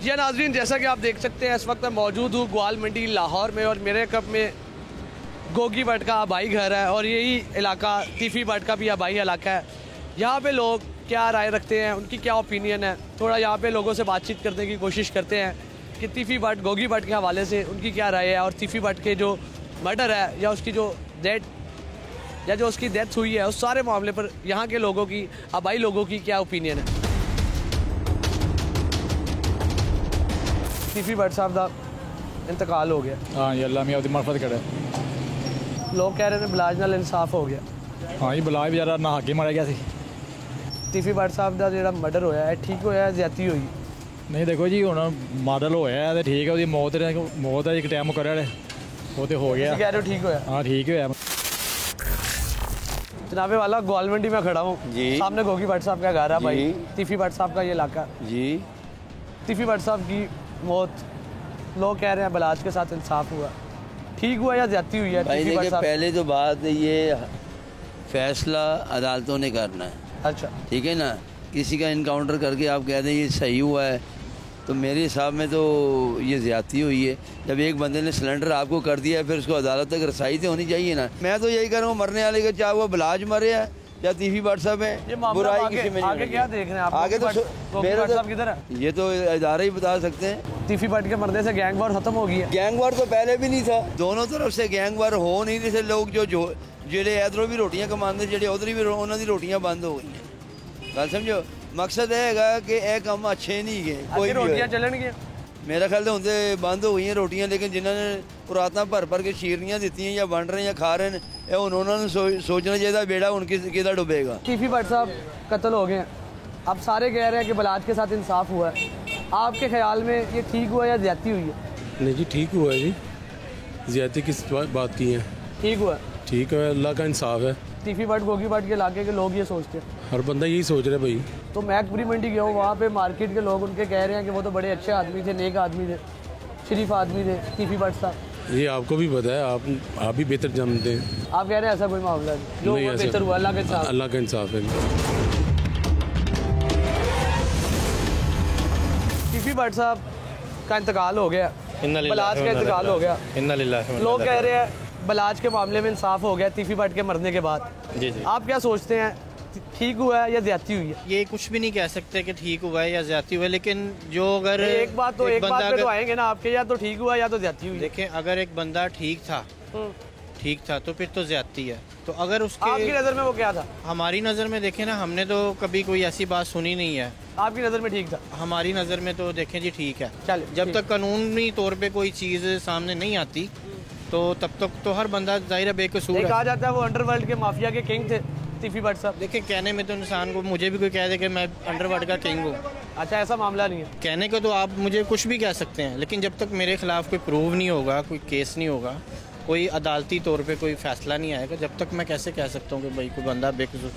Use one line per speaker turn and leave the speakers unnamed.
या नाज़रीन, जैसा कि आप देख सकते हैं इस वक्त मैं मौजूद हूँ ग्वाल मंडी लाहौर में और मेरे कप में गोगी भट्ट का आबाई घर है और यही इलाका तीफ़ी भट्ट का भी आबाई इलाका है। यहाँ पे लोग क्या राय रखते हैं, उनकी क्या ओपिनियन है, थोड़ा यहाँ पे लोगों से बातचीत करने की कोशिश करते हैं कि तीफ़ी भट्ट गोगी भट्ट के हवाले से उनकी क्या राय है और तीफ़ी भट्ट के जो मर्डर है या उसकी जो डेथ हुई है उस सारे मामले पर यहाँ के लोगों की, आबाई लोगों की क्या ओपिनियन है। तीफ़ी भट्ट साहब का इंतकाल हो गया।
हाँ जी, अल्लाह मियां दी मरफत करे।
लोग कह रहे हैं बिलाज नाल इंसाफ हो गया।
हाँ जी, बिलाज बेचारा नहा के मारा गया सी।
तीफ़ी भट्ट साहब का जो मर्डर होया है ठीक होया है, ज्यादती हुई?
नहीं देखो जी, हुण मॉडल होया है ठीक है, उसकी मौत है एक टाइम मुकर्रर है, वो तो हो गया।
कह रहे हो ठीक होया?
हाँ ठीक होया।
जनाबे वाला ग्वाल मंडी में खड़ा हूँ, सामने गोगी भट्ट साहब का घर है भाई, तीफ़ी भट्ट साहब का ये इलाका
जी।
तीफ़ी भट्ट साहब की मौत, लोग कह रहे हैं बलाज के साथ इंसाफ हुआ, ठीक हुआ या ज्यादती हुई है?
भाई देखिए, पहले तो बात ये फैसला अदालतों ने करना है।
अच्छा,
ठीक है ना, किसी का इनकाउंटर करके आप कह दें ये सही हुआ है, तो मेरे हिसाब में तो ये ज्यादती हुई है। जब एक बंदे ने सिलेंडर आपको कर दिया है फिर उसको अदालत तक रसाई तो होनी चाहिए ना। मैं तो यही कर रहा हूँ, मरने वाले का चाहे वो बलाज मरे है या तीफ़ी भट्ट साहब है, बुराई किसी में
आगे क्या देख रहे हैं आप?
आगे तो मेरे
साहब किधर है?
ये तो इदारे ही बता सकते हैं।
तीफ़ी भट्ट के मरने से गैंग वॉर खत्म हो गई है?
गैंग वॉर तो पहले भी नहीं था, दोनों तरफ से गैंग वॉर हो नहीं रहे थे। लोग जो जेड़े इधरों भी रोटियां कमाते, जेड़े उधर भी उन्होंने रोटियां बंद हो गई हैं। गल समझो, मकसद है कि यह काम अच्छे नहीं गए, कोई
रोटियां चलन
मेरा ख्याल तो होंगे बंद हो गई हैं रोटियां, लेकिन जिन्होंने पुरातना भर के शीरनियां दी हैं या बन रहे हैं या खा रहे हैं, उन्होंने सोचना चाहिए बेड़ा हूँ किदा डुबेगा।
तीफ़ी भट्ट साहब कत्ल हो गए हैं, अब सारे कह रहे हैं कि बलाज के साथ इंसाफ हुआ है, आपके ख्याल में ये ठीक हुआ या ज्यादती हुई है?
नहीं जी, ठीक हुआ है जी। ज्यादती किस बात की है?
ठीक हुआ,
ठीक है, अल्लाह का इंसाफ है।
तीफ़ी भट्ट गोगी भट्ट के इलाके के लोग ये सोचते हैं,
हर बंदा यही सोच रहा है भाई।
तो मैकपुरी मंडी गया हूँ, वहाँ पे मार्केट के लोग उनके कह रहे हैं कि वो तो बड़े अच्छे आदमी थे, नेक आदमी थे, शरीफ आदमी थे तीफ़ी भट्ट साहब।
ये आपको भी पता है, आप भी बेहतर जानते हैं।
आप कह रहे हैं ऐसा कोई मामला नहीं, जो बेहतर हुआ अल्लाह का
इंसाफ है।
तीफ़ी भट्ट साहब का इंतकाल हो गया, बलाज का इंतकाल हो गया। लोग कह रहे हैं बलाज के मामले में इंसाफ हो गया तीफ़ी भट्ट के मरने के बाद।
जी जी,
आप क्या सोचते हैं, ठीक हुआ है या ज्यादती हुई है?
ये कुछ भी नहीं कह सकते कि ठीक हुआ है या ज्यादती हुआ है, लेकिन जो अगर
एक बात पे तो आएंगे ना आपके, या तो ठीक हुआ या तो ज्यादती हुई।
देखें, अगर एक बंदा ठीक था तो फिर तो ज्यादती है। तो अगर उसके
आपकी नज़र में वो क्या था?
हमारी नज़र में देखें ना, हमने तो कभी कोई ऐसी बात सुनी नहीं है।
आपकी नज़र में ठीक था?
हमारी नज़र में तो देखें जी ठीक है।
जब
तक कानूनी तौर पे कोई चीज़ सामने नहीं आती तो तब तक तो हर बंदा जाहिर बेकसूर है।
कहा जाता है वो अंडरवर्ल्ड के माफिया के किंग थे तीफ़ी भट्ट साहब।
देखिए, कहने में तो इंसान को, मुझे भी कोई कह दे कि मैं अंडरवर्ल्ड का किंग हूँ,
अच्छा ऐसा मामला नहीं है।
कहने को तो आप मुझे कुछ भी कह सकते हैं, लेकिन जब तक मेरे खिलाफ कोई प्रूव नहीं होगा, कोई केस नहीं होगा, कोई अदालती तौर पे कोई फैसला नहीं आएगा, जब तक मैं कैसे कह सकता हूँ कि भाई कोई बंदा बेकसूर।